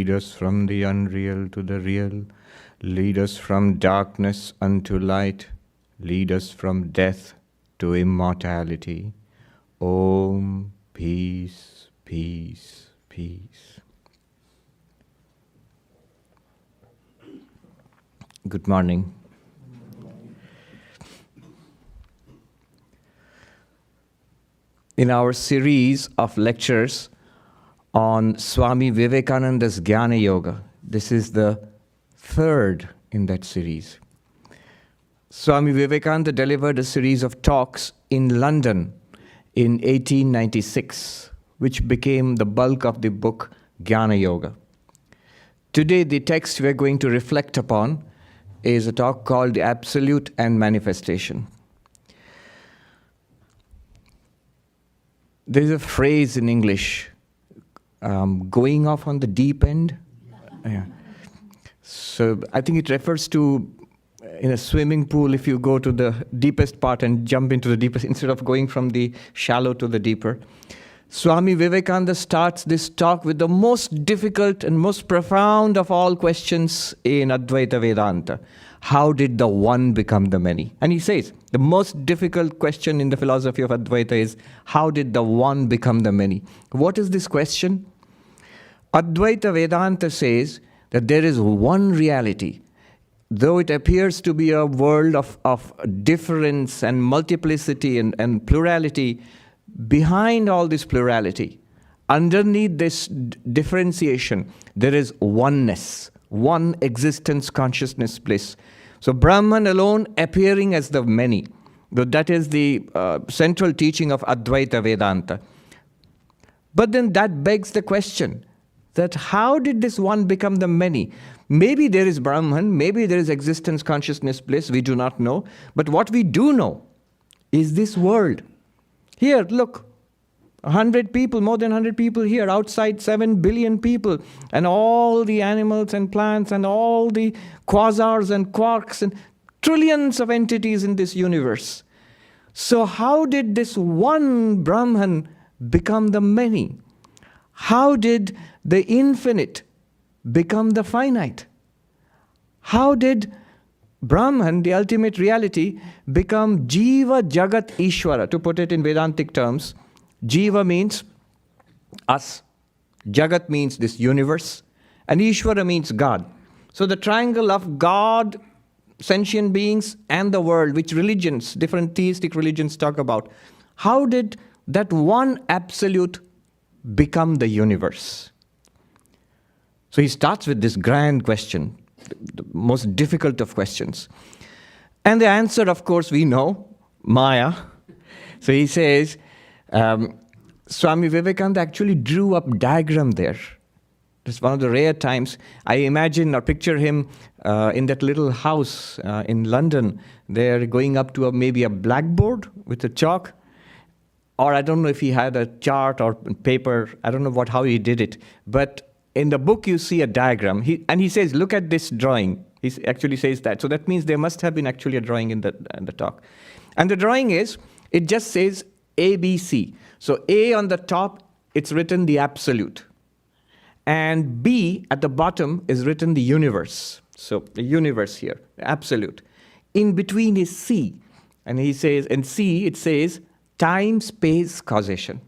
Lead us from the unreal to the real. Lead us from darkness unto light. Lead us from death to immortality. Om, peace, peace, peace. Good morning. In our series of lectures on Swami Vivekananda's Jnana Yoga, this is the third in that series. Swami Vivekananda delivered a series of talks in London in 1896, which became the bulk of the book Jnana Yoga. Today, the text we are going to reflect upon is a talk called The Absolute and Manifestation. There is a phrase in English, going off on the deep end. Yeah. So I think it refers to in a swimming pool, if you go to the deepest part and jump into the deepest, instead of going from the shallow to the deeper. Swami Vivekananda starts this talk with the most difficult and most profound of all questions in Advaita Vedanta. How did the one become the many? And he says, the most difficult question in the philosophy of Advaita is, how did the one become the many? What is this question? Advaita Vedanta says that there is one reality. Though it appears to be a world of difference and multiplicity and plurality, behind all this plurality, underneath this differentiation, there is oneness, one existence, consciousness, bliss. So Brahman alone appearing as the many. That is the central teaching of Advaita Vedanta. But then that begs the question that how did this one become the many? Maybe there is Brahman, maybe there is existence, consciousness, bliss, we do not know. But what we do know is this world. Here, look, 100 people, more than 100 people here, outside 7 billion people, and all the animals and plants and all the quasars and quarks and trillions of entities in this universe. So how did this one Brahman become the many? How did the infinite become the finite? How did Brahman, the ultimate reality, become Jiva Jagat Ishvara? To put it in Vedantic terms, Jiva means us, Jagat means this universe, and Ishvara means God. So the triangle of God, sentient beings, and the world, which religions, different theistic religions talk about. How did that one absolute become the universe? So he starts with this grand question, the most difficult of questions. And the answer, of course, we know, Maya. So he says, Swami Vivekananda actually drew up diagram there. It's one of the rare times I imagine or picture him in that little house in London. They're going up to maybe a blackboard with a chalk. Or I don't know if he had a chart or paper. I don't know how he did it. But in the book, you see a diagram. He says, look at this drawing. He actually says that. So that means there must have been actually a drawing in the talk. And the drawing is, it just says A, B, C. So A on the top, it's written the absolute. And B at the bottom is written the universe. So the universe here, absolute. In between is C. And he says, in C, it says time, space, causation.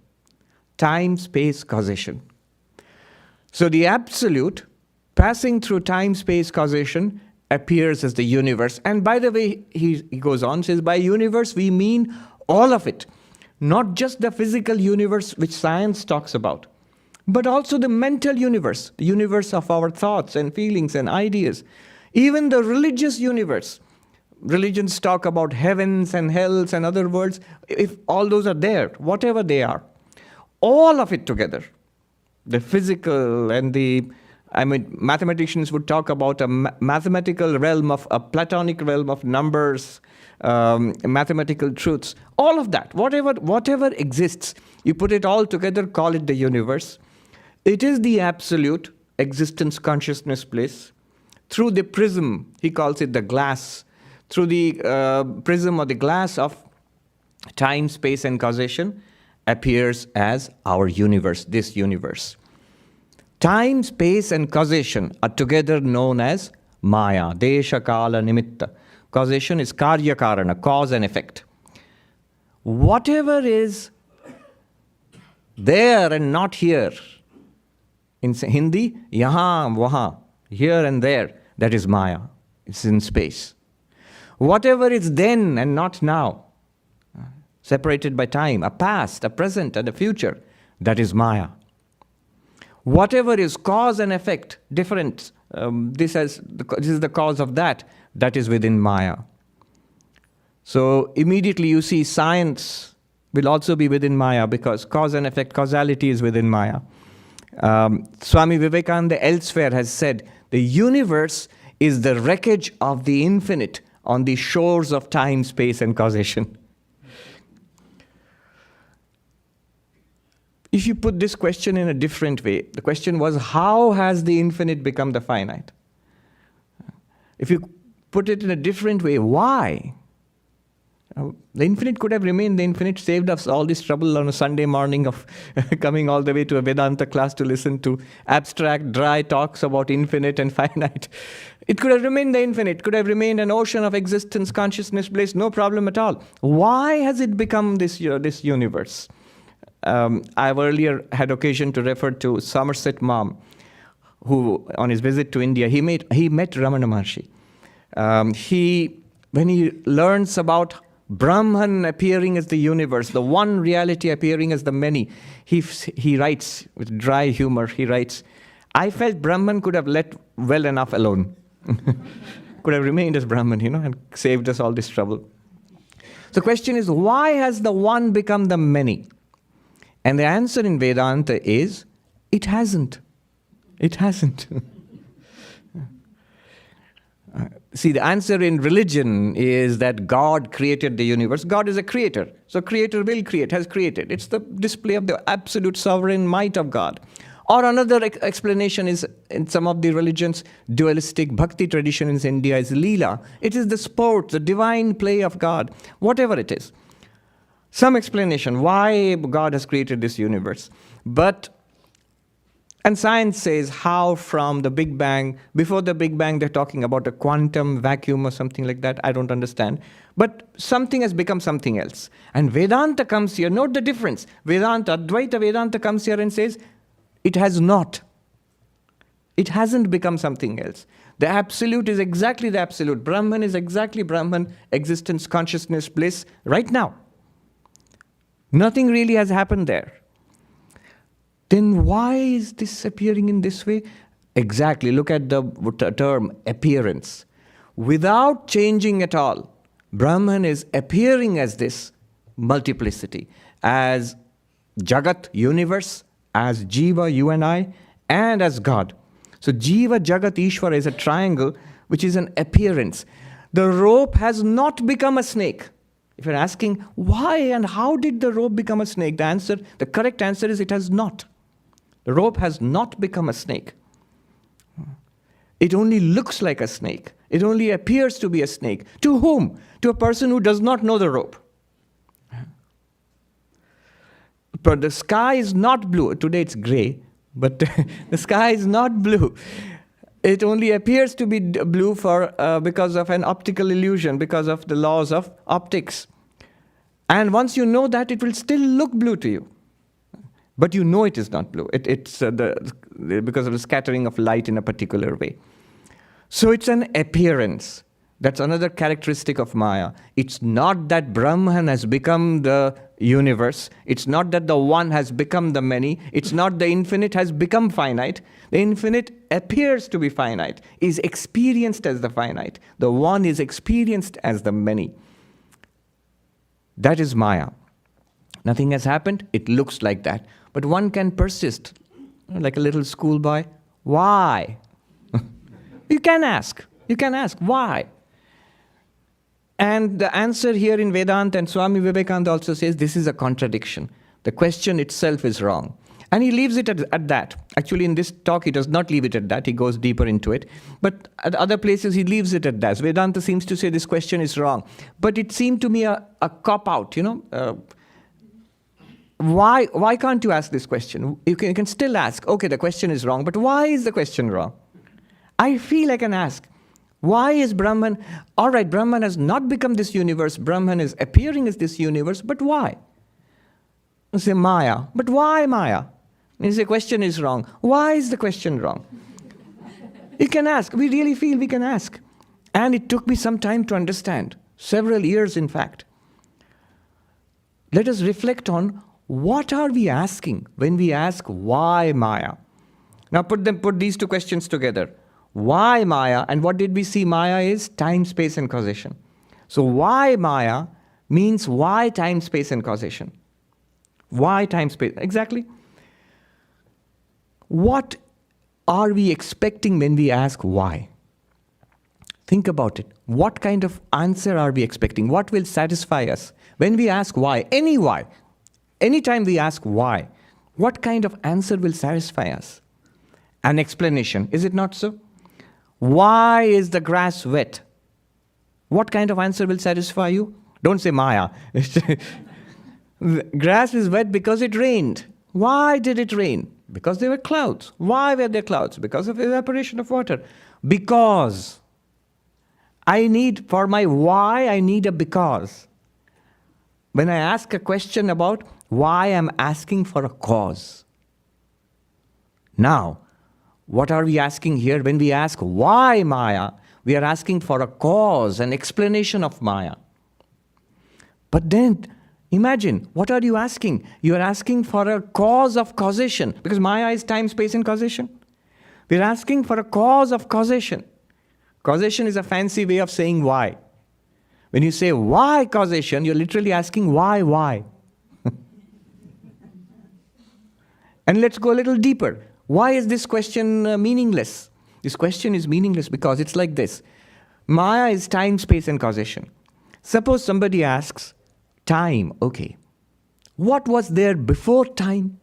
Time, space, causation. So the absolute, passing through time, space, causation, appears as the universe. And by the way, he goes on, says, by universe we mean all of it. Not just the physical universe which science talks about, but also the mental universe, the universe of our thoughts and feelings and ideas. Even the religious universe. Religions talk about heavens and hells and other worlds. If all those are there, whatever they are, all of it together. The physical and mathematicians would talk about a mathematical realm, a platonic realm of numbers, mathematical truths. All of that, whatever exists, you put it all together, call it the universe. It is the absolute existence, consciousness, bliss. Through the prism, he calls it the glass, through the prism or the glass of time, space, and causation, appears as our universe, this universe. Time, space, and causation are together known as Maya, Desha, Kala, Nimitta. Causation is Karya Karana, cause and effect. Whatever is there and not here, in Hindi, yahan, wahan, here and there, that is Maya. It's in space. Whatever is then and not now, separated by time, a past, a present, and a future, that is Maya. Whatever is cause and effect, different, this is the cause of that, that is within Maya. So immediately you see science will also be within Maya because cause and effect, causality is within Maya. Swami Vivekananda elsewhere has said, the universe is the wreckage of the infinite on the shores of time, space, and causation. If you put this question in a different way, the question was, how has the infinite become the finite? If you put it in a different way, why? The infinite could have remained the infinite, saved us all this trouble on a Sunday morning of coming all the way to a Vedanta class to listen to abstract, dry talks about infinite and finite. It could have remained the infinite, could have remained an ocean of existence, consciousness, bliss, no problem at all. Why has it become this universe? I've earlier had occasion to refer to Somerset Maugham, who, on his visit to India, he met Ramana Maharshi. When he learns about Brahman appearing as the universe, the one reality appearing as the many, he writes with dry humor, he writes, I felt Brahman could have let well enough alone. Could have remained as Brahman, and saved us all this trouble. So the question is, why has the one become the many? And the answer in Vedanta is, it hasn't. It hasn't. See, the answer in religion is that God created the universe. God is a creator. So creator will create, has created. It's the display of the absolute sovereign might of God. Or another explanation is, in some of the religions, dualistic bhakti tradition in India is Leela. It is the sport, the divine play of God, whatever it is. Some explanation why God has created this universe. And science says how from the Big Bang, before the Big Bang they're talking about a quantum vacuum or something like that, I don't understand. But something has become something else. And Vedanta comes here, note the difference. Advaita Vedanta comes here and says, it has not. It hasn't become something else. The absolute is exactly the absolute. Brahman is exactly Brahman, existence, consciousness, bliss, right now. Nothing really has happened there. Then why is this appearing in this way? Exactly, look at the term appearance. Without changing at all, Brahman is appearing as this multiplicity, as Jagat, universe, as Jiva, you and I, and as God. So Jiva, Jagat, Ishvara is a triangle which is an appearance. The rope has not become a snake. If you're asking why and how did the rope become a snake, the correct answer is it has not. The rope has not become a snake. It only looks like a snake. It only appears to be a snake. To whom? To a person who does not know the rope. But the sky is not blue. Today it's gray, but the sky is not blue. It only appears to be blue because of an optical illusion, because of the laws of optics. And once you know that, it will still look blue to you. But you know it is not blue. It's because of the scattering of light in a particular way. So it's an appearance. That's another characteristic of Maya. It's not that Brahman has become the universe. It's not that the one has become the many. It's not the infinite has become finite. The infinite appears to be finite, is experienced as the finite. The one is experienced as the many. That is Maya. Nothing has happened. It looks like that. But one can persist, like a little schoolboy. Why? You can ask. You can ask, why? And the answer here in Vedanta, and Swami Vivekananda also says, this is a contradiction. The question itself is wrong. And he leaves it at that. Actually, in this talk, he does not leave it at that. He goes deeper into it. But at other places, he leaves it at that. Vedanta seems to say this question is wrong. But it seemed to me a cop-out, Why can't you ask this question? You can still ask, okay, the question is wrong, but why is the question wrong? I feel I can ask, why is Brahman, all right, Brahman has not become this universe, Brahman is appearing as this universe, but why? You say Maya, but why Maya? You say question is wrong. Why is the question wrong? You can ask, we really feel we can ask. And it took me some time to understand, several years in fact. Let us reflect on what are we asking when we ask why Maya? Now put these two questions together. Why Maya, and what did we see Maya is? Time, space and causation. So why Maya means why time, space and causation. Why time, space? Exactly. What are we expecting when we ask why? Think about it. What kind of answer are we expecting? What will satisfy us? When we ask why, anytime we ask why, what kind of answer will satisfy us? An explanation, is it not so? Why is the grass wet? What kind of answer will satisfy you? Don't say Maya. The grass is wet because it rained. Why did it rain? Because there were clouds. Why were there clouds? Because of evaporation of water. Because. For my why, I need a because. When I ask a question about why, I'm asking for a cause. Now, what are we asking here? When we ask why Maya, we are asking for a cause, an explanation of Maya. But then, imagine, what are you asking? You are asking for a cause of causation, because Maya is time, space and causation. We are asking for a cause of causation. Causation is a fancy way of saying why. When you say why causation, you're literally asking why? And let's go a little deeper. Why is this question meaningless? This question is meaningless because it's like this. Maya is time, space and causation. Suppose somebody asks, time, okay. What was there before time?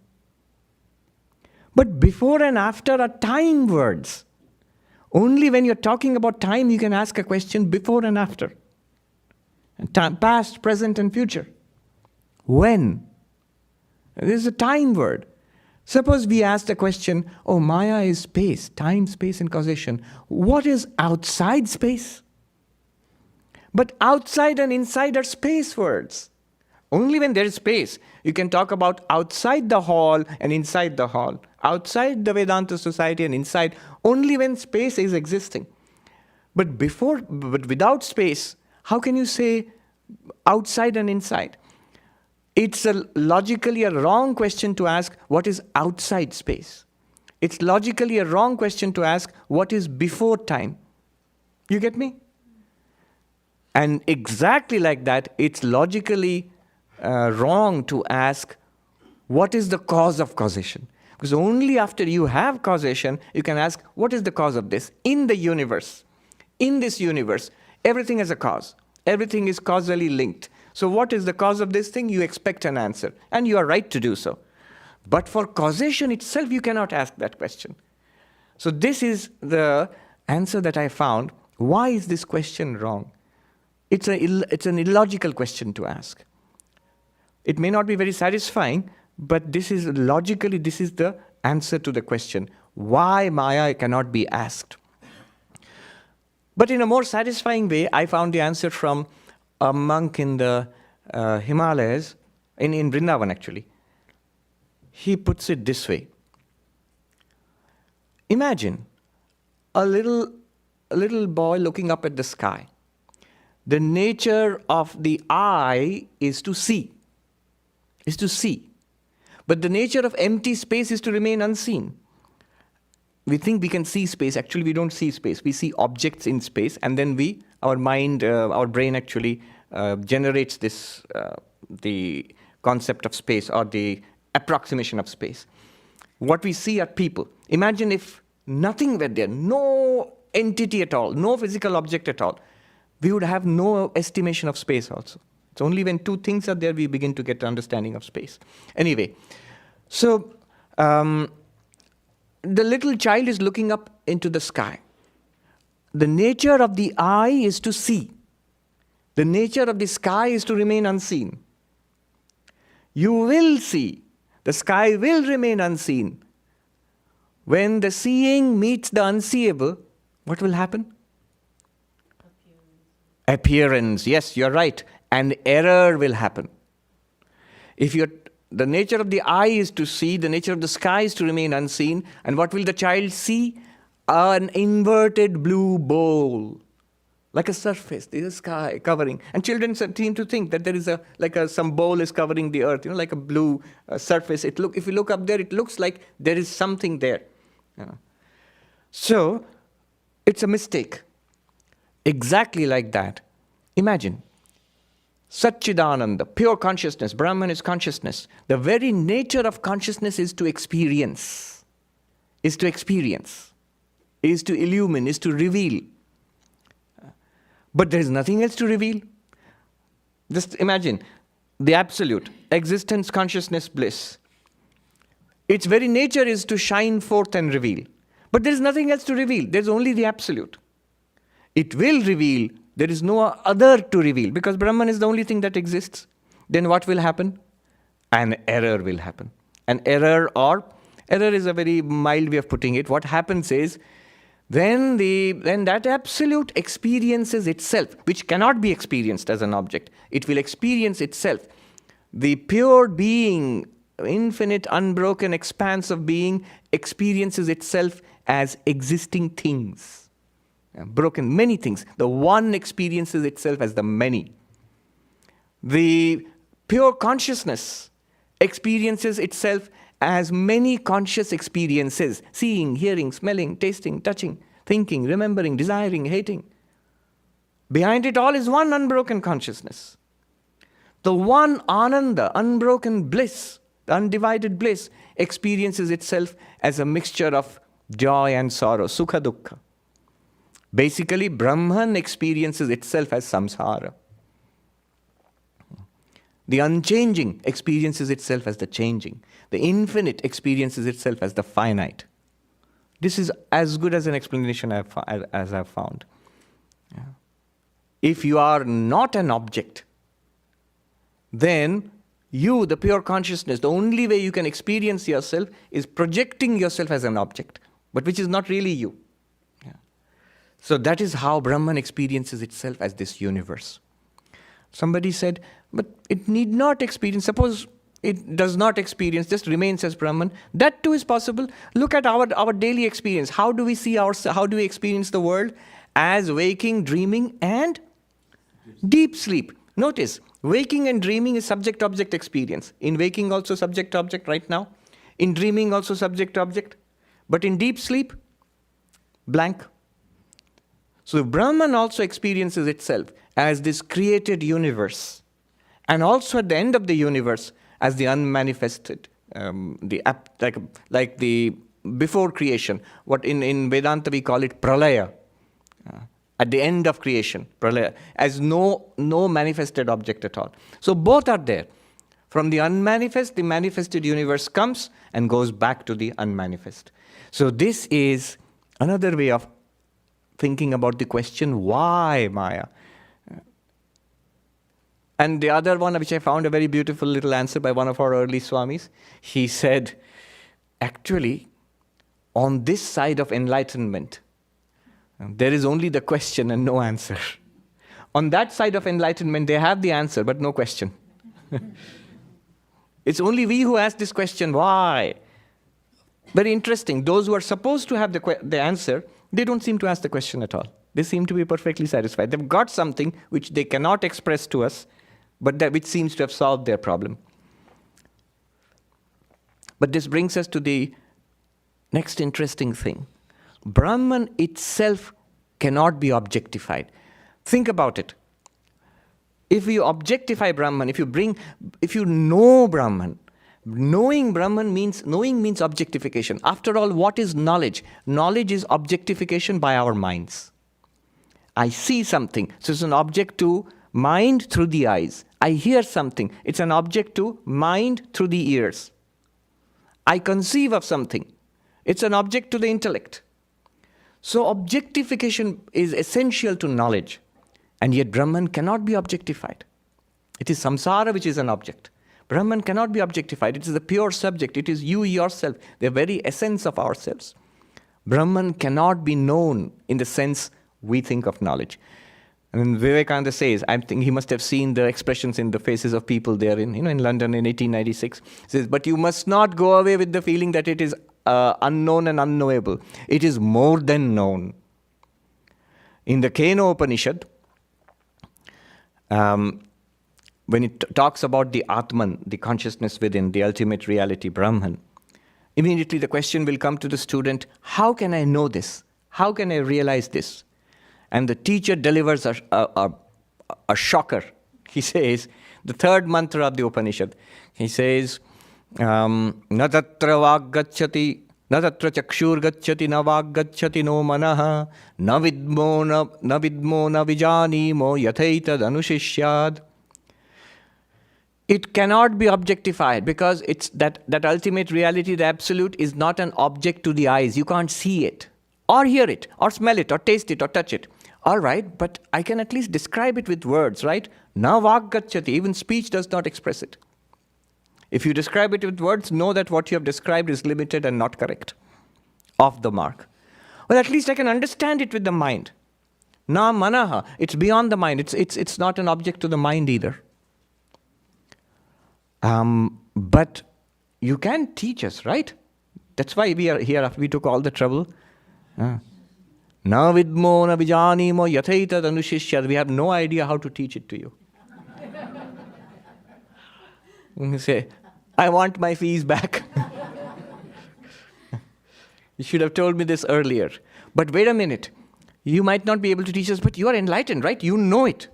But before and after are time words. Only when you're talking about time, you can ask a question before and after. And past, present, and future. When? This is a time word. Suppose we ask the question, oh, Maya is space, time, space, and causation. What is outside space? But outside and inside are space words. Only when there is space, you can talk about outside the hall and inside the hall. Outside the Vedanta society and inside, only when space is existing. But without space, how can you say outside and inside? It's logically a wrong question to ask what is outside space. It's logically a wrong question to ask what is before time. You get me? And exactly like that, it's logically wrong to ask what is the cause of causation. Because only after you have causation, you can ask what is the cause of this in the universe. In this universe, everything has a cause. Everything is causally linked. So what is the cause of this thing? You expect an answer. And you are right to do so. But for causation itself, you cannot ask that question. So this is the answer that I found. Why is this question wrong? It's an illogical question to ask. It may not be very satisfying, but this is the answer to the question. Why Maya cannot be asked? But in a more satisfying way, I found the answer from a monk in the Himalayas, in Vrindavan actually. He puts it this way. Imagine a little boy looking up at the sky. The nature of the eye is to see. But the nature of empty space is to remain unseen. We think we can see space. Actually, we don't see space. We see objects in space, and then our mind, our brain actually generates the concept of space or the approximation of space. What we see are people. Imagine if nothing were there, no entity at all, no physical object at all. We would have no estimation of space also. It's only when two things are there we begin to get an understanding of space. Anyway, so the little child is looking up into the sky. The nature of the eye is to see. The nature of the sky is to remain unseen. You will see. The sky will remain unseen. When the seeing meets the unseeable, what will happen? Appearance. Yes, you're right. And error will happen. The nature of the eye is to see, the nature of the sky is to remain unseen. And what will the child see? An inverted blue bowl. Like a surface, there is a sky covering. And children seem to think that there is some bowl is covering the earth, like a blue surface. If you look up there, it looks like there is something there. So, it's a mistake. Exactly like that. Imagine, Satchidananda, pure consciousness, Brahman is consciousness. The very nature of consciousness is to experience, is to illumine, is to reveal. But there is nothing else to reveal. Just imagine the absolute, existence, consciousness, bliss. Its very nature is to shine forth and reveal. But there is nothing else to reveal. There is only the absolute. It will reveal. There is no other to reveal because Brahman is the only thing that exists. Then what will happen? An error will happen. An error is a very mild way of putting it. What happens is, then that absolute experiences itself, which cannot be experienced as an object. It will experience itself. The pure being, infinite, unbroken expanse of being experiences itself as existing things. Broken, many things. The one experiences itself as the many. The pure consciousness experiences itself as many conscious experiences, seeing, hearing, smelling, tasting, touching, thinking, remembering, desiring, hating. Behind it all is one unbroken consciousness. The one Ananda, unbroken bliss, the undivided bliss, experiences itself as a mixture of joy and sorrow, sukha dukkha. Basically, Brahman experiences itself as samsara. The unchanging experiences itself as the changing. The infinite experiences itself as the finite. This is as good as an explanation as I've found. Yeah. If you are not an object, then you, the pure consciousness, the only way you can experience yourself is projecting yourself as an object, but which is not really you. Yeah. So that is how Brahman experiences itself as this universe. Somebody said, but it need not experience. Suppose it does not experience, just remains as Brahman. That too is possible. Look at our daily experience. How do we see how do we experience the world? As waking, dreaming, and deep sleep. Notice, waking and dreaming is subject-object experience. In waking also subject-object right now. In dreaming also subject-object. But in deep sleep, blank. So Brahman also experiences itself as this created universe. And also at the end of the universe as the unmanifested, like the before creation. What in Vedanta we call it pralaya. At the end of creation, pralaya, as no manifested object at all. So both are there. From the unmanifest, the manifested universe comes and goes back to the unmanifest. So this is another way of thinking about the question, why Maya? And the other one, which I found a very beautiful little answer by one of our early Swamis, he said, actually, on this side of enlightenment, there is only the question and no answer. On that side of enlightenment, they have the answer, but no question. It's only we who ask this question, why? Very interesting. Those who are supposed to have the answer, they don't seem to ask the question at all. They seem to be perfectly satisfied. They've got something which they cannot express to us, but which seems to have solved their problem. But this brings us to the next interesting thing. Brahman itself cannot be objectified. Think about it. If you objectify Brahman, if you know Brahman, knowing means objectification. After all, what is knowledge? Knowledge is objectification by our minds. I see something, so it's an object to mind through the eyes. I hear something, it's an object to mind through the ears. I conceive of something, it's an object to the intellect. So objectification is essential to knowledge, and yet Brahman cannot be objectified. It is samsara which is an object. Brahman cannot be objectified. It is the pure subject. It is you yourself, the very essence of ourselves. Brahman cannot be known in the sense we think of knowledge. And Vivekananda says, I think he must have seen the expressions in the faces of people there in London in 1896. He says, but you must not go away with the feeling that it is unknown and unknowable. It is more than known. In the Keno Upanishad, when it talks about the Atman, the consciousness within, the ultimate reality, Brahman, immediately the question will come to the student, how can I know this? How can I realize this? And the teacher delivers a shocker. He says, the third mantra of the Upanishad, he says, na tatra vag gacchati, na tatra chakshur gacchati, na vag gacchati no manaha, na vidmo na vijanimo yathaitad anushishyad. It cannot be objectified because it's that ultimate reality, the absolute, is not an object to the eyes. You can't see it, or hear it, or smell it, or taste it, or touch it. All right, but I can at least describe it with words, right? Na vag gacchati, even speech does not express it. If you describe it with words, know that what you have described is limited and not correct. Off the mark. Well, at least I can understand it with the mind. Na manaha, it's beyond the mind. It's not an object to the mind either. But you can teach us, right? That's why we are here after we took all the trouble. Na vidmo na vijanimo yathaitad anushishyad. We have no idea how to teach it to you. You say, I want my fees back. You should have told me this earlier. But wait a minute. You might not be able to teach us, but you are enlightened, right? You know it.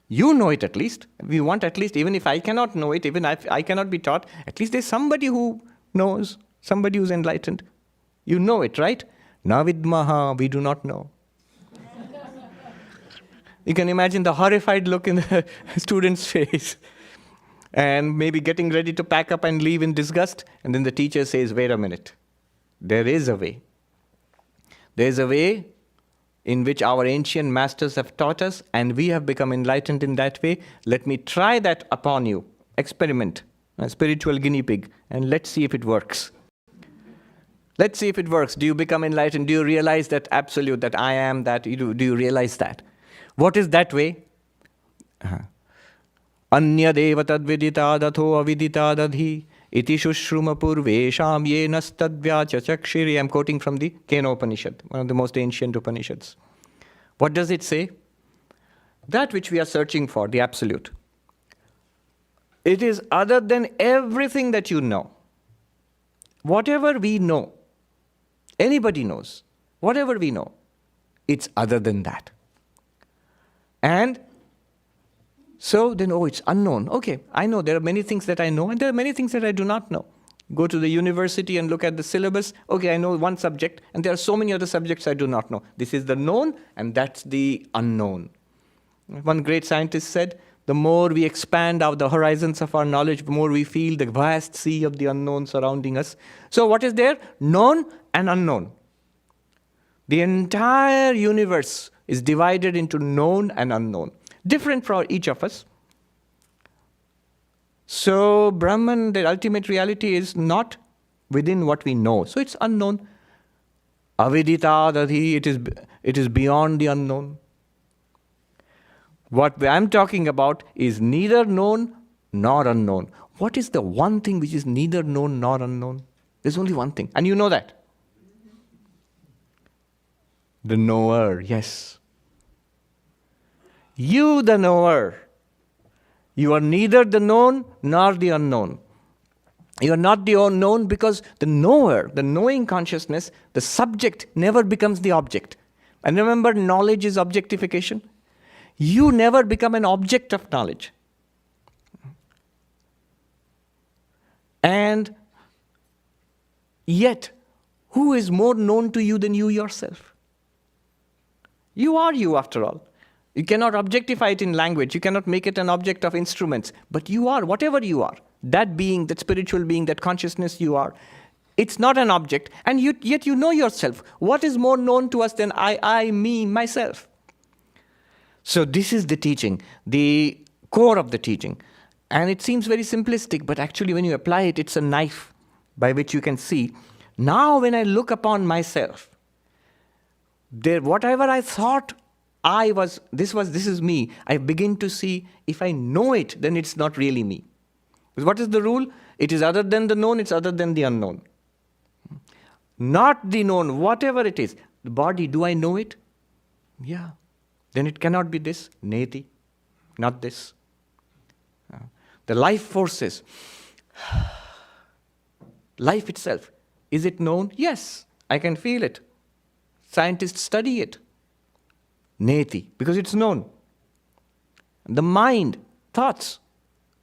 You know it at least. We want at least, even if I cannot know it, even if I cannot be taught, at least there's somebody who knows, somebody who's enlightened. You know it, right? Na vidmaha, we do not know. You can imagine the horrified look in the student's face. And maybe getting ready to pack up and leave in disgust. And then the teacher says, wait a minute. There is a way. There is a way in which our ancient masters have taught us, and we have become enlightened in that way. Let me try that upon you. Experiment. A spiritual guinea pig. And let's see if it works. Let's see if it works. Do you become enlightened? Do you realize that absolute, that I am, that do you realize that? What is that way? Anya deva tadvidita datho avidita dadhi iti shushruma purvesham yenas tadvyacha chakshiri. I'm quoting from the Keno Upanishad, one of the most ancient Upanishads. What does it say? That which we are searching for, the absolute. It is other than everything that you know. Whatever we know, anybody knows, whatever we know, it's other than that. And so then, it's unknown. Okay, I know there are many things that I know and there are many things that I do not know. Go to the university and look at the syllabus. Okay, I know one subject and there are so many other subjects I do not know. This is the known and that's the unknown. One great scientist said, the more we expand out the horizons of our knowledge, the more we feel the vast sea of the unknown surrounding us. So what is there? Known and unknown. The entire universe is divided into known and unknown. Different for each of us. So Brahman, the ultimate reality, is not within what we know. So it's unknown. Avidita dadhi, it is beyond the unknown. What I'm talking about is neither known nor unknown. What is the one thing which is neither known nor unknown? There's only one thing. And you know that. The knower, yes. You, the knower. You are neither the known nor the unknown. You are not the unknown because the knower, the knowing consciousness, the subject never becomes the object. And remember, knowledge is objectification. You never become an object of knowledge. And yet, who is more known to you than you yourself? You are you after all. You cannot objectify it in language. You cannot make it an object of instruments. But you are, whatever you are, that being, that spiritual being, that consciousness you are, it's not an object. And yet you know yourself. What is more known to us than I, me, myself? So this is the teaching, the core of the teaching. And it seems very simplistic, but actually when you apply it, it's a knife by which you can see. Now when I look upon myself, whatever I thought this is me, I begin to see, if I know it, then it's not really me. Because what is the rule? It is other than the known, it's other than the unknown. Not the known, whatever it is. The body, do I know it? Yeah. Then it cannot be this, neti, not this. The life forces, life itself, is it known? Yes, I can feel it. Scientists study it. Neti, because it's known. The mind, thoughts,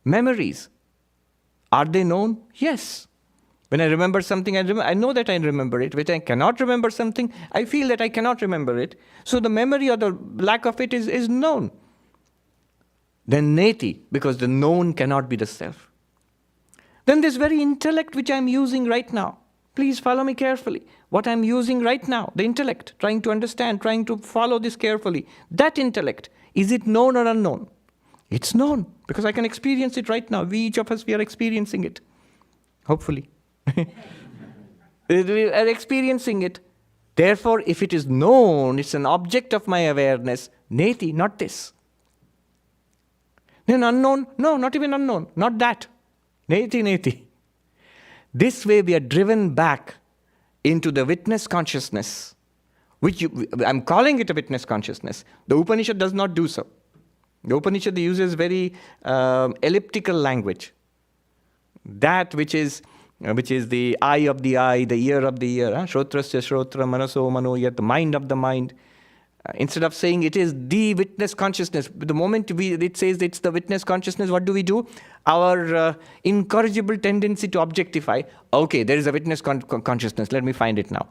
memories, are they known? Yes. When I remember something, I know that I remember it. When I cannot remember something, I feel that I cannot remember it. So the memory or the lack of it is known. Then neti, because the known cannot be the self. Then this very intellect which I'm using right now, please follow me carefully. What I'm using right now, the intellect, trying to understand, trying to follow this carefully, that intellect, is it known or unknown? It's known, because I can experience it right now. Each of us, we are experiencing it. Hopefully. We are experiencing it. Therefore, if it is known, it's an object of my awareness, neti, not this. Then unknown, no, not even unknown, not that. Neti, neti. This way we are driven back into the witness consciousness, I'm calling it a witness consciousness. The Upanishad does not do so. The Upanishad uses very elliptical language. That which is the eye of the eye, the ear of the ear, shrotrasya shrotra, manaso manoyat, the mind of the mind. Instead of saying it is the witness consciousness, the moment it says it's the witness consciousness, what do? Our incorrigible tendency to objectify, okay, there is a witness consciousness, let me find it now.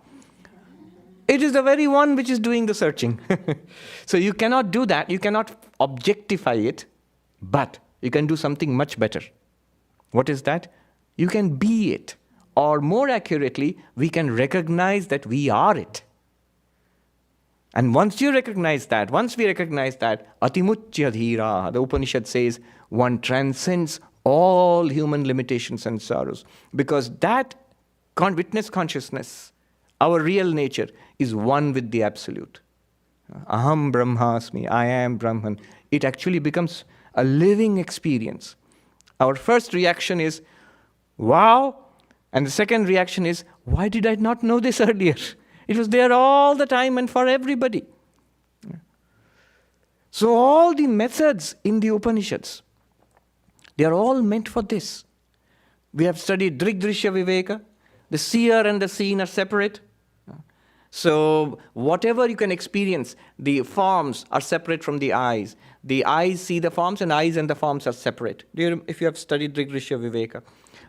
It is the very one which is doing the searching. So you cannot do that, you cannot objectify it, but you can do something much better. What is that? You can be it, or more accurately, we can recognize that we are it. And once we recognize that, atimuchya dhira, the Upanishad says, one transcends all human limitations and sorrows. Because that witness consciousness, our real nature, is one with the Absolute. Aham Brahmasmi, I am Brahman. It actually becomes a living experience. Our first reaction is, wow. And the second reaction is, why did I not know this earlier? It was there all the time and for everybody. So all the methods in the Upanishads, they are all meant for this. We have studied Drigdrishya Viveka. The seer and the seen are separate. So whatever you can experience, the forms are separate from the eyes. The eyes see the forms, and eyes and the forms are separate. If you have studied Drigdrishya Viveka.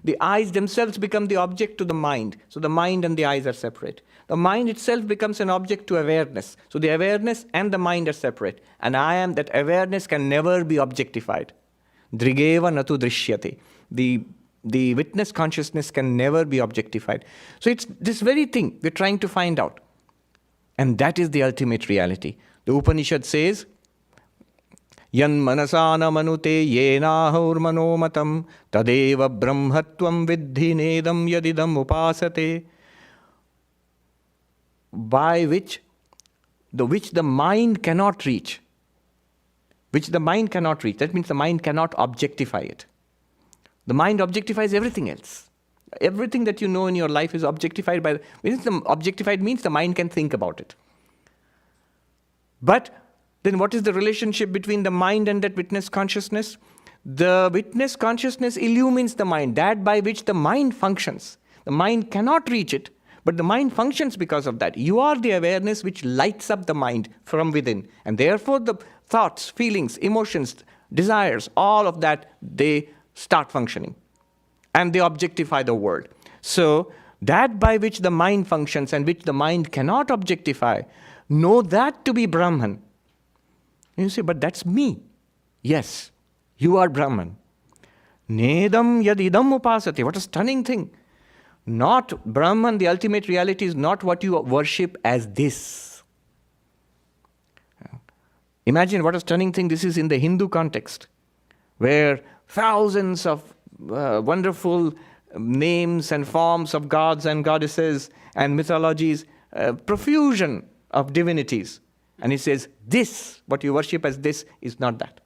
The eyes themselves become the object to the mind. So the mind and the eyes are separate. The mind itself becomes an object to awareness. So the awareness and the mind are separate. And that awareness can never be objectified. Drigeva natu drishyate. The witness consciousness can never be objectified. So it's this very thing we're trying to find out. And that is the ultimate reality. The Upanishad says, Yan manasana manute yenahur manomatam tadeva brahmatvam vidhi nedam yadidam upasate. By which the mind cannot reach. Which the mind cannot reach. That means the mind cannot objectify it. The mind objectifies everything else. Everything that you know in your life is objectified by... Objectified means the mind can think about it. But then what is the relationship between the mind and that witness consciousness? The witness consciousness illumines the mind, that by which the mind functions. The mind cannot reach it, but the mind functions because of that. You are the awareness which lights up the mind from within. And therefore the thoughts, feelings, emotions, desires, all of that, they start functioning. And they objectify the world. So that by which the mind functions and which the mind cannot objectify, know that to be Brahman. You say, but that's me. Yes, you are Brahman. Nedam yadidam upasate. What a stunning thing. Not Brahman, the ultimate reality is not what you worship as this. Imagine what a stunning thing this is in the Hindu context, where thousands of wonderful names and forms of gods and goddesses and mythologies, profusion of divinities. And he says, this, what you worship as this, is not that.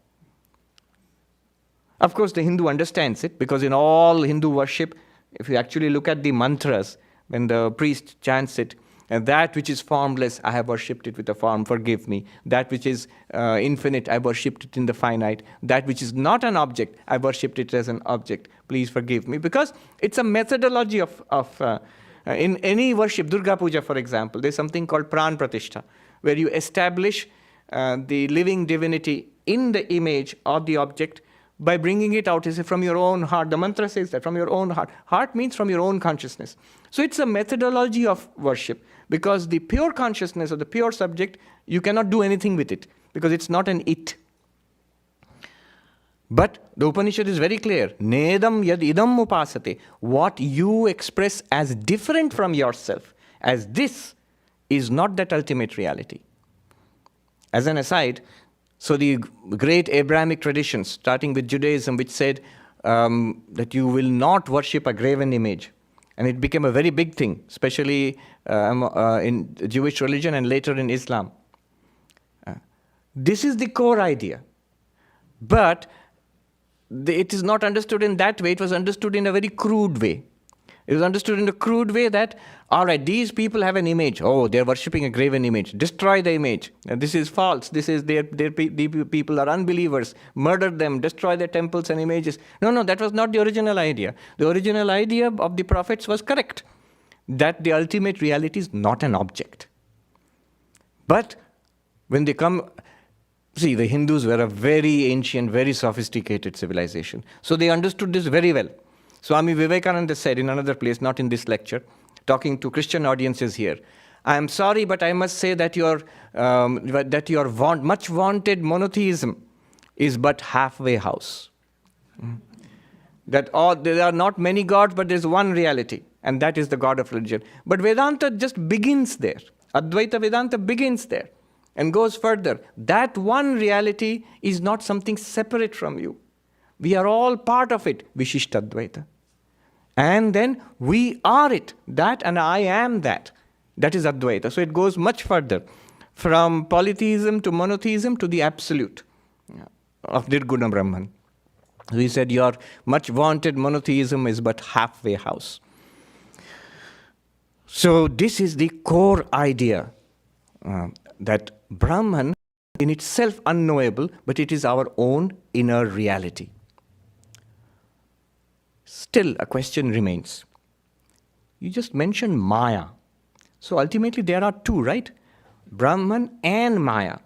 Of course, the Hindu understands it, because in all Hindu worship, if you actually look at the mantras, when the priest chants it, and that which is formless, I have worshipped it with a form, forgive me. That which is infinite, I worshipped it in the finite. That which is not an object, I worshipped it as an object. Please forgive me. Because it's a methodology of in any worship, Durga Puja, for example, there's something called Pran Pratishtha, where you establish the living divinity in the image or the object by bringing it out from your own heart. The mantra says that, from your own heart. Heart means from your own consciousness. So it's a methodology of worship, because the pure consciousness or the pure subject, you cannot do anything with it, because it's not an it. But the Upanishad is very clear. Nedam yad idam upasate. What you express as different from yourself, as this, is not that ultimate reality. As an aside, so the great Abrahamic traditions, starting with Judaism, which said that you will not worship a graven image. And it became a very big thing, especially in Jewish religion and later in Islam. This is the core idea. But it is not understood in that way. It was understood in a very crude way. It was understood in a crude way that, all right, these people have an image. Oh, they're worshipping a graven image. Destroy the image. This is false. This is the people are unbelievers. Murder them. Destroy their temples and images. No, that was not the original idea. The original idea of the prophets was correct, that the ultimate reality is not an object. But when they come, see, the Hindus were a very ancient, very sophisticated civilization. So they understood this very well. Swami Vivekananda said in another place, not in this lecture, talking to Christian audiences here, I am sorry, but I must say that your much wanted monotheism is but halfway house. That there are not many gods, but there's one reality, and that is the God of religion. But Vedanta just begins there. Advaita Vedanta begins there and goes further. That one reality is not something separate from you. We are all part of it, Vishishtadvaita. And then we are it, that and I am that. That is Advaita. So it goes much further, from polytheism to monotheism to the absolute of Nirguna Brahman. We said your much vaunted monotheism is but halfway house. So this is the core idea, that Brahman in itself unknowable, but it is our own inner reality. Still, a question remains. You just mentioned Maya. So ultimately there are two, right? Brahman and Maya.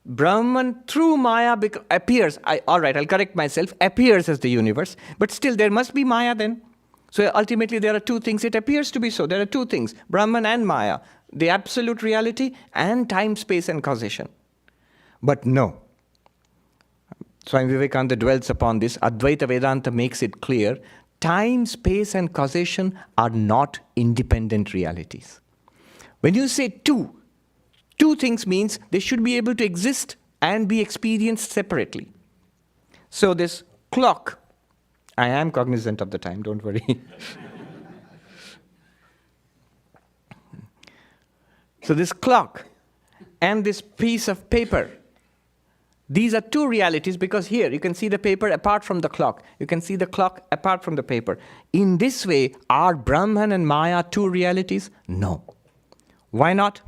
Brahman through Maya appears, all right, I'll correct myself, appears as the universe, but still there must be Maya then. So ultimately there are two things. It appears to be so. There are two things, Brahman and Maya, the absolute reality and time, space and causation. But no. Swami Vivekananda dwells upon this. Advaita Vedanta makes it clear. Time, space and causation are not independent realities. When you say two things means they should be able to exist and be experienced separately. So this clock, I am cognizant of the time, don't worry. So this clock and this piece of paper, these are two realities, because here you can see the paper apart from the clock. You can see the clock apart from the paper. In this way, are Brahman and Maya two realities? No. Why not?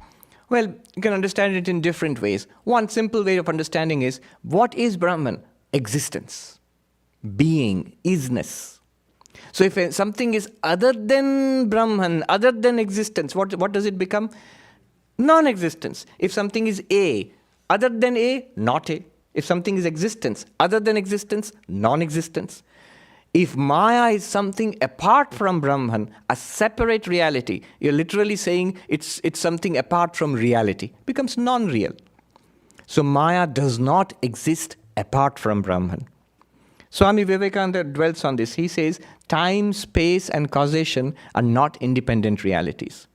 Well, you can understand it in different ways. One simple way of understanding is, what is Brahman? Existence, being, isness. So if something is other than Brahman, other than existence, what does it become? Non-existence. If something is A, other than A, not A. If something is existence, other than existence, non-existence. If Maya is something apart from Brahman, a separate reality, you're literally saying it's something apart from reality, becomes non-real. So Maya does not exist apart from Brahman. Swami Vivekananda dwells on this. He says, time, space, and causation are not independent realities.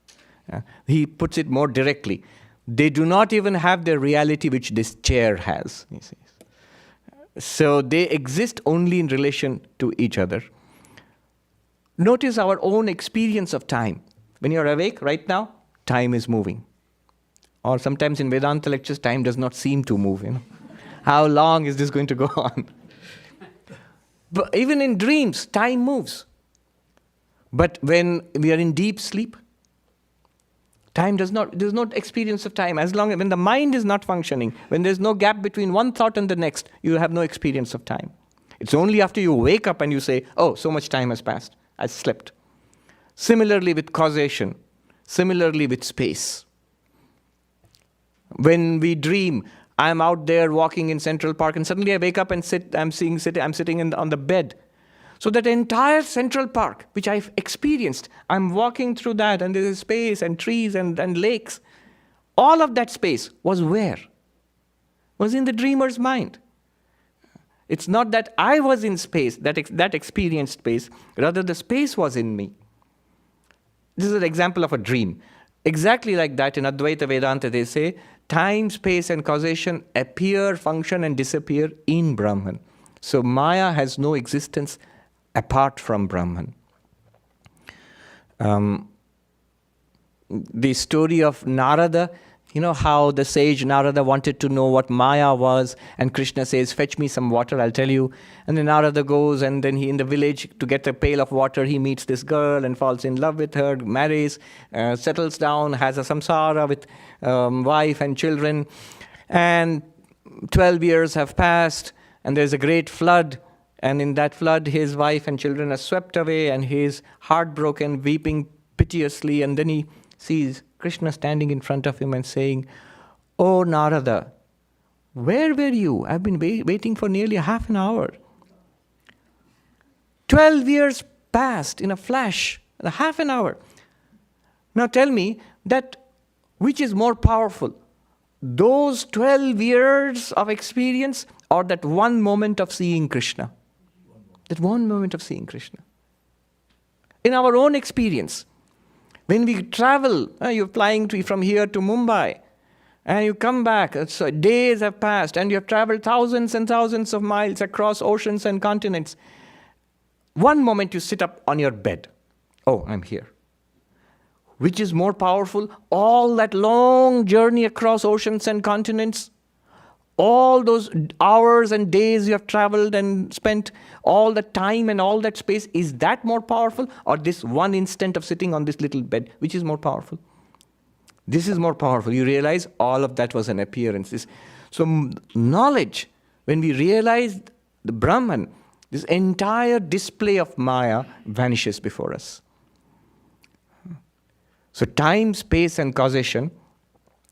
He puts it more directly. They do not even have the reality which this chair has, he says. So they exist only in relation to each other. Notice our own experience of time. When you're awake right now, time is moving. Or sometimes in Vedanta lectures, time does not seem to move. How long is this going to go on? But even in dreams, time moves. But when we are in deep sleep, there's no experience of time. When the mind is not functioning, when there's no gap between one thought and the next, you have no experience of time. It's only after you wake up and you say, oh, so much time has passed, I slept. Similarly with causation, similarly with space. When we dream, I'm out there walking in Central Park and suddenly I wake up and I'm sitting on the bed. So that entire Central Park, which I've experienced, I'm walking through that and there's space and trees and lakes. All of that space was where? Was in the dreamer's mind. It's not that I was in space, that experienced space, rather the space was in me. This is an example of a dream. Exactly like that in Advaita Vedanta they say, time, space and causation appear, function and disappear in Brahman. So Maya has no existence apart from Brahman. The story of Narada, how the sage Narada wanted to know what Maya was, and Krishna says, fetch me some water, I'll tell you. And then Narada goes, and then he in the village, to get a pail of water, he meets this girl and falls in love with her, marries, settles down, has a samsara with wife and children. And 12 years have passed, and there's a great flood. And in that flood, his wife and children are swept away, and he is heartbroken, weeping piteously. And then he sees Krishna standing in front of him and saying, "Oh, Narada, where were you? I've been waiting for nearly half an hour. 12 years passed in a flash, in a half an hour. Now tell me, that which is more powerful? Those 12 years of experience or that one moment of seeing Krishna?" That one moment of seeing Krishna. In our own experience, when we travel, you're flying from here to Mumbai, and you come back, so days have passed, and you have traveled thousands and thousands of miles across oceans and continents. One moment you sit up on your bed. Oh, I'm here. Which is more powerful? All that long journey across oceans and continents, all those hours and days you have traveled and spent, all the time and all that space, is that more powerful? Or this one instant of sitting on this little bed, which is more powerful? This is more powerful. You realize all of that was an appearance. So knowledge, when we realize the Brahman, this entire display of Maya vanishes before us. So time, space and causation,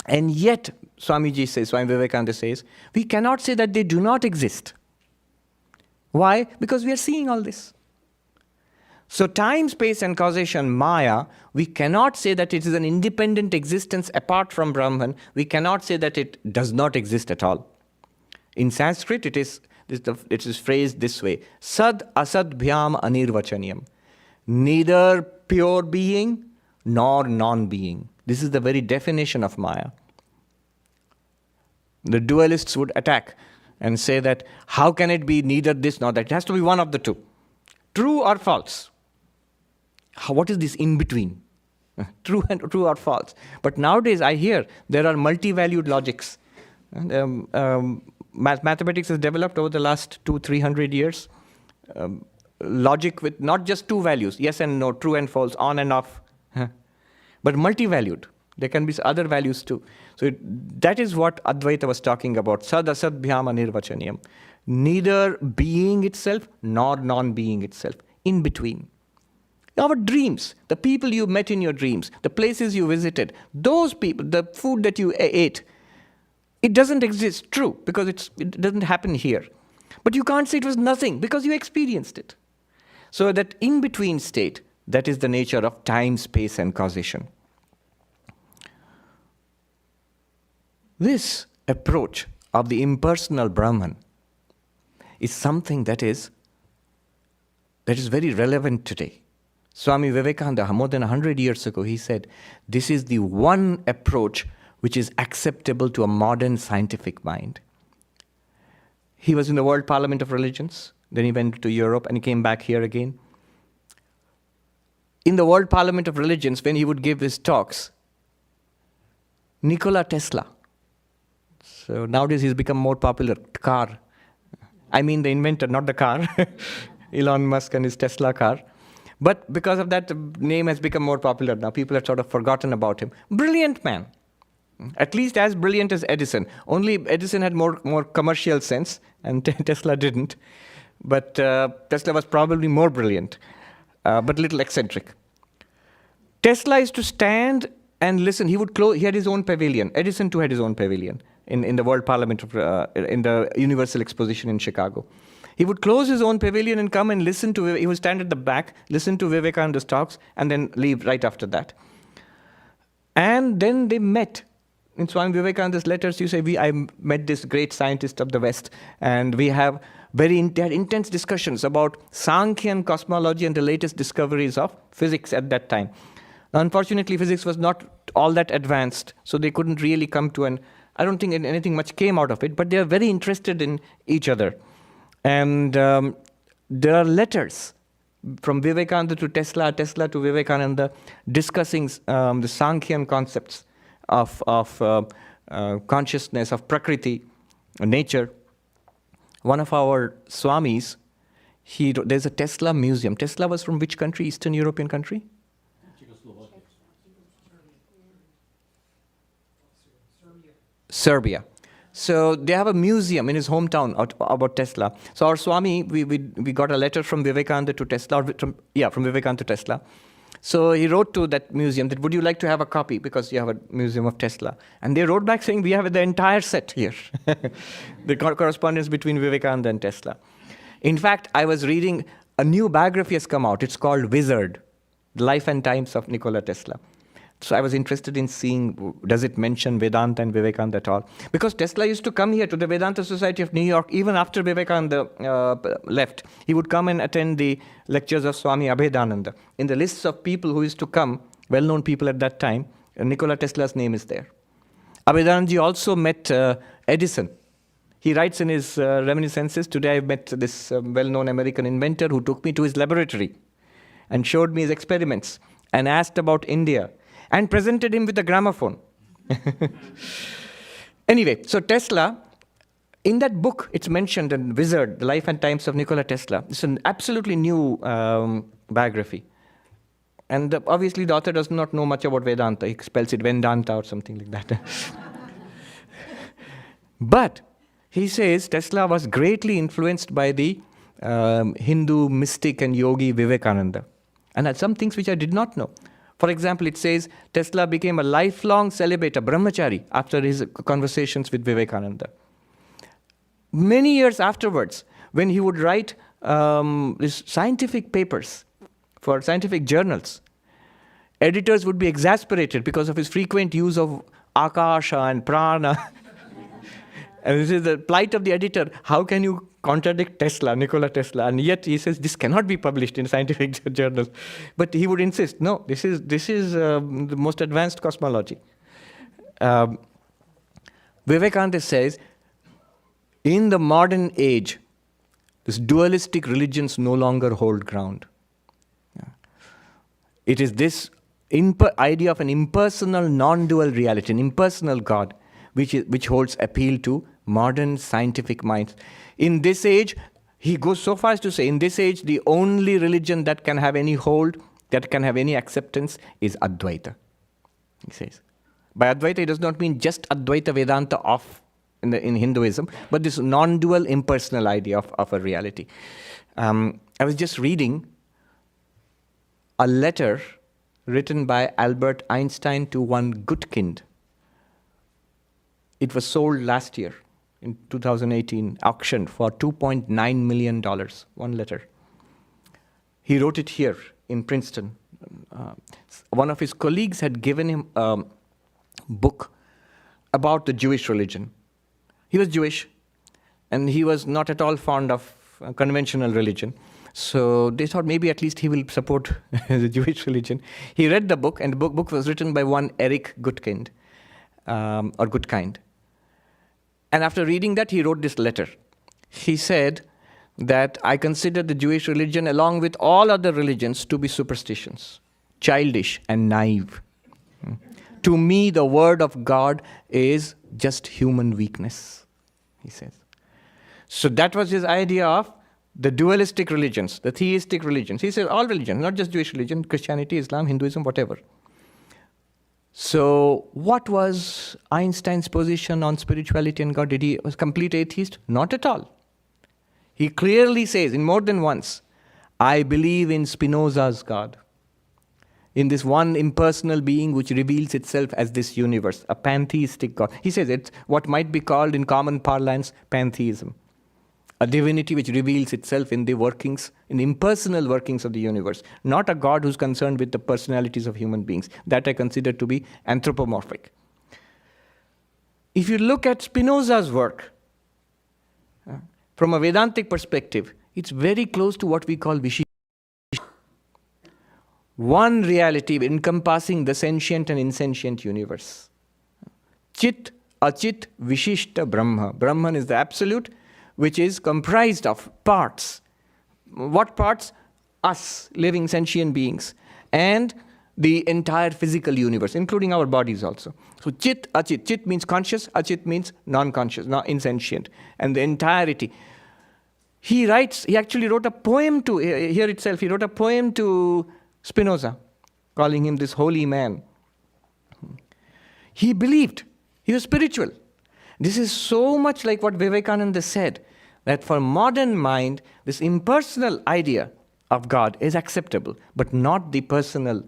and yet Swami Vivekananda says, we cannot say that they do not exist. Why? Because we are seeing all this. So time, space and causation, Maya, we cannot say that it is an independent existence apart from Brahman. We cannot say that it does not exist at all. In Sanskrit, it is phrased this way, Sad asad bhyam anirvachaniyam. Neither pure being nor non-being. This is the very definition of Maya. The dualists would attack and say that how can it be neither this nor that? It has to be one of the two. True or false? What is this in between? True or false? But nowadays I hear there are multi-valued logics. Mathematics has developed over the last 200-300 years. Logic with not just two values, yes and no, true and false, on and off, but multi-valued. There can be other values too. So that is what Advaita was talking about. Sad asad bhyam anirvachaniyam. Neither being itself nor non-being itself. In between. Our dreams, the people you met in your dreams, the places you visited, those people, the food that you ate, it doesn't exist, true, because it doesn't happen here. But you can't say it was nothing because you experienced it. So that in-between state, that is the nature of time, space and causation. This approach of the impersonal Brahman is something that is very relevant today. Swami Vivekananda, more than 100 years ago, he said, this is the one approach which is acceptable to a modern scientific mind. He was in the World Parliament of Religions. Then he went to Europe and he came back here again. In the World Parliament of Religions, when he would give his talks, Nikola Tesla. So nowadays he's become more popular. Car. I mean the inventor, not the car. Elon Musk and his Tesla car. But because of that, the name has become more popular now. People have sort of forgotten about him. Brilliant man. At least as brilliant as Edison. Only Edison had more commercial sense, and Tesla didn't. But Tesla was probably more brilliant, but little eccentric. Tesla used to stand and listen. He had his own pavilion. Edison too had his own pavilion in the World Parliament, in the Universal Exposition in Chicago. He would close his own pavilion and come and listen to, he would stand at the back, listen to Vivekananda's talks, and then leave right after that. And then they met. In Swami Vivekananda's letters, you say, I met this great scientist of the West, and we have they had intense discussions about Sankhya cosmology and the latest discoveries of physics at that time. Unfortunately, physics was not all that advanced, so they couldn't really come to I don't think anything much came out of it, but they are very interested in each other. And there are letters from Vivekananda to Tesla, Tesla to Vivekananda, discussing the Sankhyan concepts of consciousness, of Prakriti, nature. One of our Swamis, there's a Tesla museum. Tesla was from which country? Eastern European country? Serbia. So they have a museum in his hometown about Tesla. So our Swami, we got a letter from Vivekananda to Tesla, from Vivekananda to Tesla. So he wrote to that museum that, would you like to have a copy, because you have a museum of Tesla? And they wrote back saying, we have the entire set here. The correspondence between Vivekananda and Tesla. In fact, I was reading, a new biography has come out. It's called Wizard, The Life and Times of Nikola Tesla. So I was interested in seeing, does it mention Vedanta and Vivekananda at all? Because Tesla used to come here to the Vedanta Society of New York, even after Vivekananda left. He would come and attend the lectures of Swami Abhedananda. In the lists of people who used to come, well-known people at that time, Nikola Tesla's name is there. Abhedanandaji also met Edison. He writes in his reminiscences, today I met this well-known American inventor who took me to his laboratory and showed me his experiments and asked about India, and presented him with a gramophone. Anyway, so Tesla, in that book, it's mentioned in Wizard, The Life and Times of Nikola Tesla. It's an absolutely new biography. And obviously the author does not know much about Vedanta. He spells it Vedanta or something like that. But he says Tesla was greatly influenced by the Hindu mystic and yogi Vivekananda. And had some things which I did not know. For example, it says Tesla became a lifelong celibate, a brahmachari, after his conversations with Vivekananda. Many years afterwards, when he would write his scientific papers for scientific journals, editors would be exasperated because of his frequent use of akasha and prana. And this is the plight of the editor. How can you contradict Tesla, Nikola Tesla? And yet he says this cannot be published in scientific journals. But he would insist, no, this is the most advanced cosmology. Vivekananda says, in the modern age, these dualistic religions no longer hold ground. It is this idea of an impersonal, non-dual reality, an impersonal God, which holds appeal to modern scientific minds. In this age, he goes so far as to say, in this age, the only religion that can have any hold, that can have any acceptance, is Advaita, he says. By Advaita, he does not mean just Advaita Vedanta in Hinduism, but this non-dual, impersonal idea of a reality. I was just reading a letter written by Albert Einstein to one Gutkind. It was sold last year, in 2018, auctioned for $2.9 million, one letter. He wrote it here in Princeton. One of his colleagues had given him a book about the Jewish religion. He was Jewish, and he was not at all fond of conventional religion. So they thought maybe at least he will support the Jewish religion. He read the book, and the book was written by one Eric Gutkind, or Gutkind. And after reading that, he wrote this letter. He said that I consider the Jewish religion, along with all other religions, to be superstitions, childish and naive. To me, the word of God is just human weakness, he says. So that was his idea of the dualistic religions, the theistic religions. He said all religions, not just Jewish religion, Christianity, Islam, Hinduism, whatever. So what was Einstein's position on spirituality and God? Did he was complete atheist? Not at all. He clearly says in more than once, I believe in Spinoza's God, in this one impersonal being which reveals itself as this universe, a pantheistic God. He says it's what might be called in common parlance pantheism, a divinity which reveals itself in the workings, in the impersonal workings of the universe, not a God who's concerned with the personalities of human beings. That I consider to be anthropomorphic. If you look at Spinoza's work, from a Vedantic perspective, it's very close to what we call Vishishtha. One reality encompassing the sentient and insentient universe. Chit, Achit, Vishishta, Brahma. Brahman is the absolute, which is comprised of parts. What parts? Us, living sentient beings, and the entire physical universe, including our bodies also. So Chit, Achit. Chit means conscious, Achit means non-conscious, not insentient. And the entirety. He actually wrote a poem to, here itself, he wrote a poem to Spinoza, calling him this holy man. He believed, he was spiritual. This is so much like what Vivekananda said, that for modern mind, this impersonal idea of God is acceptable, but not the personal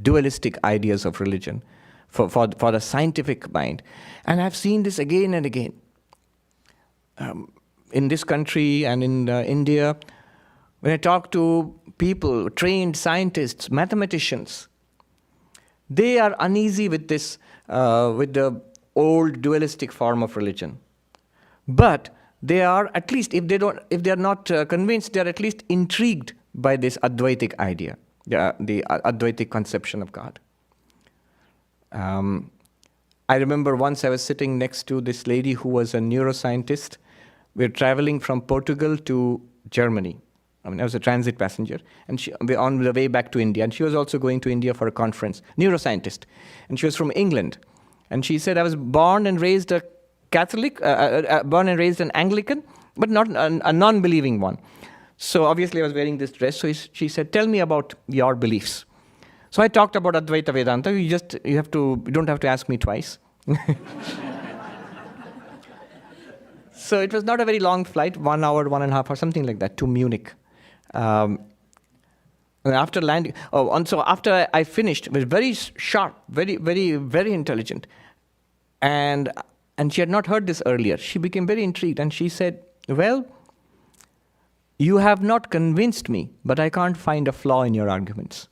dualistic ideas of religion for the scientific mind. And I've seen this again and again. In this country and in India, when I talk to people, trained scientists, mathematicians, they are uneasy with this, with the old dualistic form of religion. But they are, at least if they are not convinced, they are at least intrigued by this Advaitic idea, the Advaitic conception of God. I remember once I was sitting next to this lady who was a neuroscientist. We're traveling from Portugal to Germany. I was a transit passenger, and we're on the way back to India. And she was also going to India for a conference, neuroscientist. And she was from England. And she said, I was born and raised a Catholic, born and raised an Anglican, but not a non-believing one. So obviously I was wearing this dress. So she said, tell me about your beliefs. So I talked about Advaita Vedanta. You don't have to ask me twice. So it was not a very long flight, 1 hour, 1.5 hours, something like that, to Munich. And after landing, so after I finished, it was very sharp, very, very, very intelligent. And she had not heard this earlier. She became very intrigued, and she said, well, you have not convinced me, but I can't find a flaw in your arguments.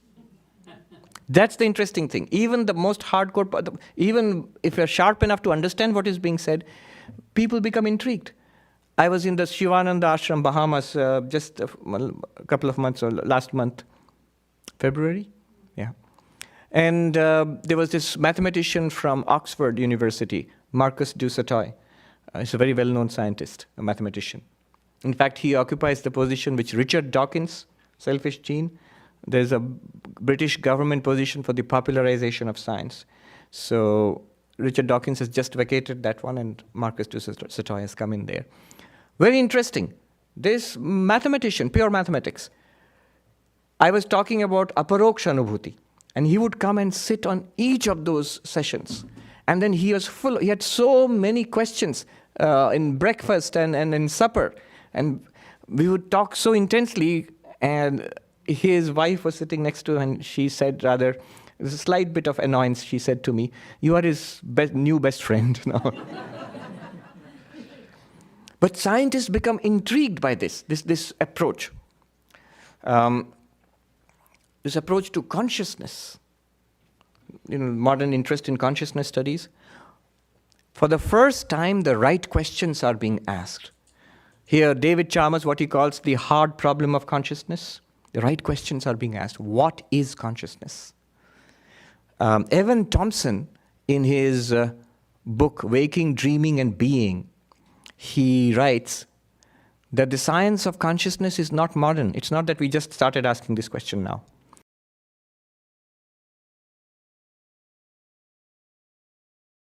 That's the interesting thing. Even the most hardcore, even if you're sharp enough to understand what is being said, people become intrigued. I was in the Shivananda Ashram, Bahamas, just a couple of months, or last month, February? Yeah. And there was this mathematician from Oxford University, Marcus du Sautoy. He's a very well-known scientist, a mathematician. In fact, he occupies the position which Richard Dawkins, selfish gene, there's a British government position for the popularization of science. So Richard Dawkins has just vacated that one, and Marcus du Sautoy has come in there. Very interesting. This mathematician, pure mathematics, I was talking about aparoksha anubhuti, and he would come and sit on each of those sessions. And then he had so many questions in breakfast and in supper. And we would talk so intensely, and his wife was sitting next to him, and she said, rather, there's a slight bit of annoyance, she said to me, you are his new best friend now. But scientists become intrigued by this approach. This approach to consciousness, modern interest in consciousness studies. For the first time, the right questions are being asked. Here, David Chalmers, what he calls the hard problem of consciousness, the right questions are being asked. What is consciousness? Evan Thompson, in his book, Waking, Dreaming, and Being, he writes that the science of consciousness is not modern. It's not that we just started asking this question now.